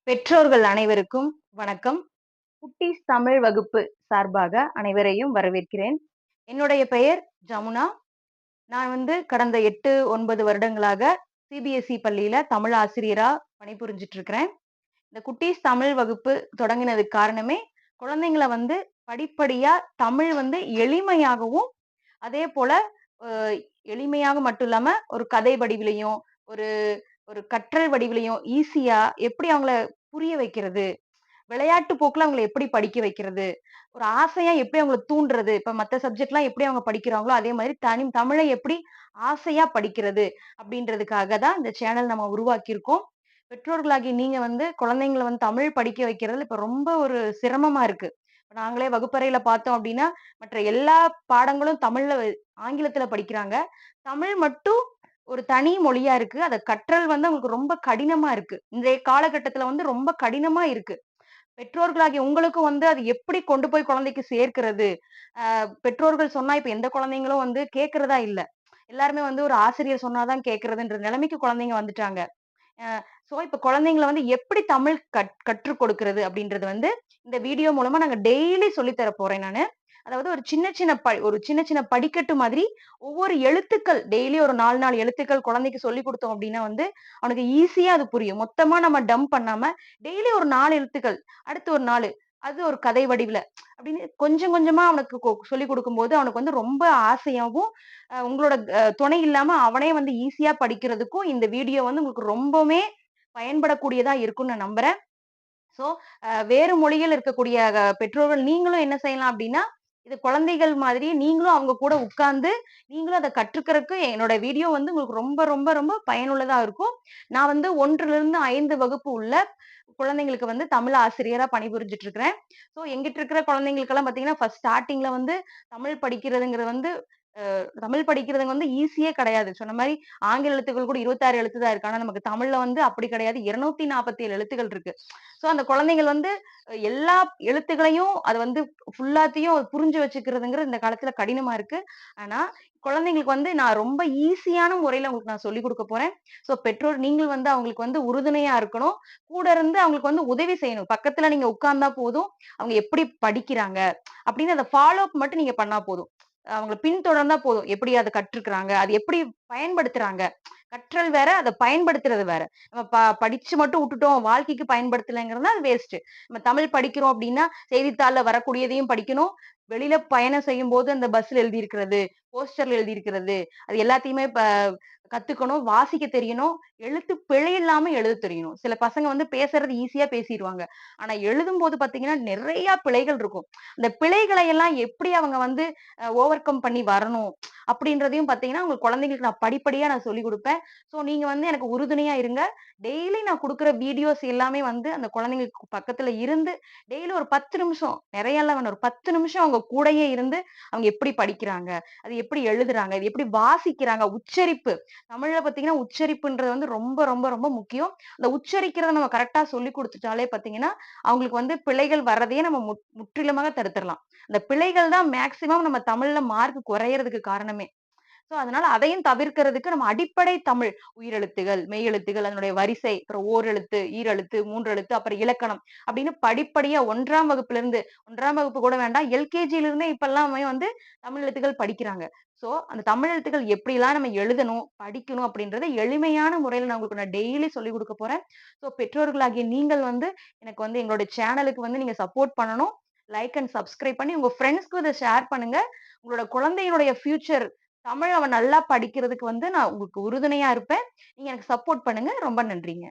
பெற்றோர்கள் அனைவருக்கும் வணக்கம். குட்டீஸ் தமிழ் வகுப்பு சார்பாக அனைவரையும் வரவேற்கிறேன். என்னுடைய பெயர் ஜமுனா. நான் கடந்த 8, 9 வருடங்களாக சிபிஎஸ்இ பள்ளியில தமிழ் ஆசிரியரா பணிபுரிஞ்சுட்டு இருக்கிறேன். இந்த குட்டீஸ் தமிழ் வகுப்பு தொடங்கினதுக்கு காரணமே, குழந்தைங்கள படிப்படியா தமிழ் எளிமையாகவும், அதேபோல அ எளிமையாக மட்டும் இல்லாம ஒரு கதை வடிவிலயும், ஒரு ஒரு கற்றல் வடிவிலயும் ஈஸியா எப்படி அவங்கள புரிய வைக்கிறது? விளையாட்டு போக்குல அவங்கள எப்படி படிக்க வைக்கிறது? ஒரு ஆசையா எப்படி அவங்கள தூண்டுறது? இப்ப மத்த சப்ஜெக்ட்லாம் எப்படி அவங்க படிக்கிறாங்களோ, அதே மாதிரி தமிழை எப்படி ஆசையா படிக்கிறது? அப்படின்றதுக்காக தான் இந்த சேனல் நம்ம உருவாக்கியிருக்கோம். பெற்றோர்களாகிய நீங்க குழந்தைங்கள தமிழ் படிக்க வைக்கிறதுல இப்ப ரொம்ப ஒரு சிரமமா இருக்கு. இப்ப நாங்களே வகுப்பறையில பார்த்தோம் அப்படின்னா, மற்ற எல்லா பாடங்களும் ஆங்கிலத்துல படிக்கிறாங்க. தமிழ் மட்டும் ஒரு தனி மொழியா இருக்கு. அத கற்றல் அவங்களுக்கு ரொம்ப கடினமா இருக்கு. இன்றைய காலகட்டத்துல ரொம்ப கடினமா இருக்கு. பெற்றோர்களாகிய உங்களுக்கும் அது எப்படி கொண்டு போய் குழந்தைக்கு சேர்க்கிறது? பெற்றோர்கள் சொன்னா இப்ப எந்த குழந்தைங்களும் கேட்கிறதா இல்ல. எல்லாருமே ஒரு ஆசிரியர் சொன்னா தான் கேட்கிறதுன்ற நிலைமைக்கு குழந்தைங்க வந்துட்டாங்க. அ சோ இப்ப குழந்தைங்கள எப்படி தமிழ் கற்றுக் கொடுக்கிறது அப்படின்றது இந்த வீடியோ மூலமா நாங்க டெய்லி சொல்லி தர போறேன் நானு. அதாவது ஒரு சின்ன சின்ன படிக்கட்டு மாதிரி ஒவ்வொரு எழுத்துக்கள் டெய்லி ஒரு 4, 4 எழுத்துக்கள் குழந்தைக்கு சொல்லிக் குடுத்தோம் அப்படின்னா அவனுக்கு ஈஸியா அது புரியும். மொத்தமா நம்ம டம்ப் பண்ணாம டெய்லி ஒரு 4 எழுத்துக்கள், அடுத்து ஒரு 4 அது ஒரு கதை வடிவில அப்படின்னு கொஞ்சம் கொஞ்சமா அவனுக்கு சொல்லிக் குடுக்கும்போது அவனுக்கு ரொம்ப ஆசையாவும், உங்களோட துணை இல்லாம அவனே ஈஸியா படிக்கிறதுக்கும் இந்த வீடியோ உங்களுக்கு ரொம்பவுமே பயன்படக்கூடியதா இருக்கும்னு நான் நம்புறேன். சோ, வேறு மொழியில் இருக்கக்கூடிய பெற்றோர்கள் நீங்களும் என்ன செய்யலாம் அப்டின்னா, இது குழந்தைகள் மாதிரி நீங்களும் அவங்க கூட உட்கார்ந்து, நீங்களும் அத கற்றுக்கறக்கு என்னோட வீடியோ உங்களுக்கு ரொம்ப ரொம்ப ரொம்ப பயனுள்ளதா இருக்கும். நான் 1லிருந்து 5 வகுப்பு உள்ள குழந்தைங்களுக்கு தமிழ் ஆசிரியரா பணிபுரிஞ்சுட்டு இருக்கிறேன். சோ, எங்கிட்ட இருக்கிற குழந்தைங்களுக்கெல்லாம் பார்த்தீங்கன்னா, ஃபர்ஸ்ட் ஸ்டார்ட்டிங்ல தமிழ் படிக்கிறதுங்கிறது தமிழ் படிக்கிறது ஈஸியே கிடையாது. சொன்ன மாரி ஆங்கில எழுத்துக்கள் கூட 26 எழுத்து தான் இருக்கு. ஆனா நமக்கு தமிழ்ல அப்படி கிடையாது. 247 எழுத்துக்கள் இருக்கு. சோ அந்த குழந்தைகள் எல்லா எழுத்துக்களையும் அது ஃபுல்லாத்தையும் புரிஞ்சு வச்சுக்கிறதுங்கிறது இந்த காலத்துல கடினமா இருக்கு. ஆனா குழந்தைங்களுக்கு நான் ரொம்ப ஈஸியான முறையில உங்களுக்கு நான் சொல்லிக் குடுக்க போறேன். சோ பெற்றோர் நீங்கள் அவங்களுக்கு உறுதுணையா இருக்கணும். கூட இருந்து அவங்களுக்கு உதவி செய்யணும். பக்கத்துல நீங்க உட்கார்ந்தா போதும். அவங்க எப்படி படிக்கிறாங்க அப்படின்னு அத ஃபாலோ அப் மட்டும் நீங்க பண்ணா போதும். அவங்கள பின்தொடர்ந்தா போதும். எப்படி அத கற்றுக்கிறாங்க? அது எப்படி பயன்படுத்துறாங்க? கற்றல் வேற, அத பயன்படுத்துறது வேற. நம்ம படிச்சு மட்டும் விட்டுட்டோம், வாழ்க்கைக்கு பயன்படுத்தலைங்கிறதுனா அது வேஸ்ட். நம்ம தமிழ் படிக்கிறோம் அப்படின்னா, செய்தித்தாள்ல வரக்கூடியதையும் படிக்கணும். வெளியில பயணம் செய்யும்போது அந்த பஸ்ல எழுதியிருக்கிறது, போஸ்டர்ல எழுதியிருக்கிறது, அது எல்லாத்தையுமே கத்துக்கணும், வாசிக்க தெரியணும், எழுத்து பிழை இல்லாம எழுத தெரியணும். சில பசங்க பேசுறது ஈஸியா பேசிருவாங்க. ஆனா எழுதும்போது பார்த்தீங்கன்னா, நெறைய பிழைகள் இருக்கும். அந்த பிழைகளை எல்லாம் எப்படி அவங்க ஓவர் கம் பண்ணி வரணும் அப்படின்றதையும் பார்த்தீங்கன்னா, உங்க குழந்தைங்களுக்கு நான் படிப்படியா நான் சொல்லிக் குடுப்பேன். சோ நீங்க எனக்கு உறுதுணையா இருங்க. டெய்லி நான் குடுக்குற வீடியோஸ் எல்லாமே அந்த குழந்தைங்களுக்கு பக்கத்துல இருந்து, டெய்லி ஒரு 10 நிமிஷம், நெறையலாம் வேணாம். ஒரு 10 நிமிஷம் அவங்க கூடயே இருந்து, அவங்க எப்படி படிக்கிறாங்க? அது எப்படி எழுதுறாங்க? இது எப்படி வாசிக்கிறாங்க? உச்சரிப்பு. தமிழ்ல பார்த்தீங்கன்னா, உச்சரிப்புன்றது ரொம்ப ரொம்ப ரொம்ப முக்கியம். அந்த உச்சரிக்கிறத நம்ம கரெக்ட்டா சொல்லிக் குடுத்துட்டாலே பார்த்தீங்கன்னா, அவங்களுக்கு பிழைகள் வர்றதையே நம்ம முற்றிலுமாக தடுத்துறலாம். அந்த பிழைகள் தான் மேக்ஸிமம் நம்ம தமிழ்ல மார்க் குறையறதுக்கு காரணமே. சோ, அதனால அதையும் தவிர்க்கிறதுக்கு நம்ம அடிப்படை தமிழ் உயிரெழுத்துகள், மெய்யெழுத்துகள், அதனுடைய வரிசை, அப்புறம் ஓரெழுத்து, ஈரெழுத்து, மூன்றெழுத்து, அப்புறம் இலக்கணம் அப்படின்னு படிப்படியா 1ஆம் வகுப்பிலிருந்து 1ஆம் வகுப்பு கூட வேண்டாம். எல்கேஜில இருந்தே இப்ப எல்லாமே தமிழ் எழுத்துக்கள் படிக்கிறாங்க. சோ, அந்த தமிழ் எழுத்துக்கள் எப்படிலாம் நம்ம எழுதணும், படிக்கணும் அப்படின்றத எளிமையான முறையில நான் டெய்லி சொல்லிக் குடுக்க போறேன். சோ, பெற்றோர்களாகிய நீங்கள் எனக்கு எங்களுடைய சேனலுக்கு நீங்க சப்போர்ட் பண்ணணும். லைக் அண்ட் சப்ஸ்கிரைப் பண்ணி உங்க ஃப்ரெண்ட்ஸ்க்கு இத ஷேர் பண்ணுங்க. உங்களோட குழந்தையினுடைய ஃபியூச்சர் தமிழ் அவன் நல்லா படிக்கிறதுக்கு நான் உங்களுக்கு உறுதுணையா இருப்பேன். நீங்க எனக்கு சப்போர்ட் பண்ணுங்க. ரொம்ப நன்றிங்க.